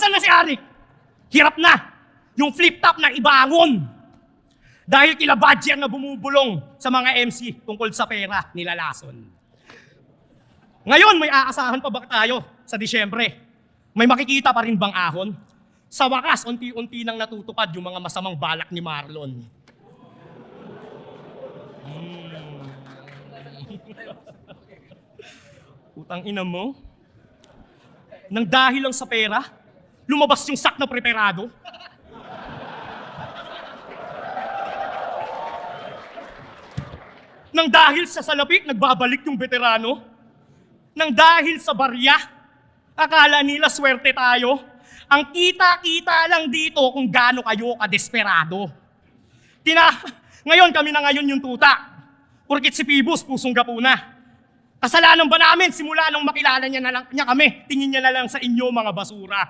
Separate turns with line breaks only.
Nasaan na si Arik? Hirap na. Yung flip-top na ibangon. Dahil kila Badger na bumubulong sa mga MC tungkol sa pera nila Lason. Ngayon, may aasahan pa ba tayo sa Disyembre? May makikita pa rin bang ahon? Sa wakas, unti-unti nang natutupad yung mga masamang balak ni Marlon. Utang ina mo. Nang dahil lang sa pera, lumabas yung sak na preparado. Nang dahil sa salapik, nagbabalik yung veterano. Nang dahil sa barya, akala nila swerte tayo. Ang kita-kita lang dito kung gaano kayo kadesperado. Ngayon kami na ngayon yung tuta. Porkit si Pibus, pusong gapuna. Kasalanan ba namin simula nung makilala niya kami, tingin niya na lang sa inyo mga basura.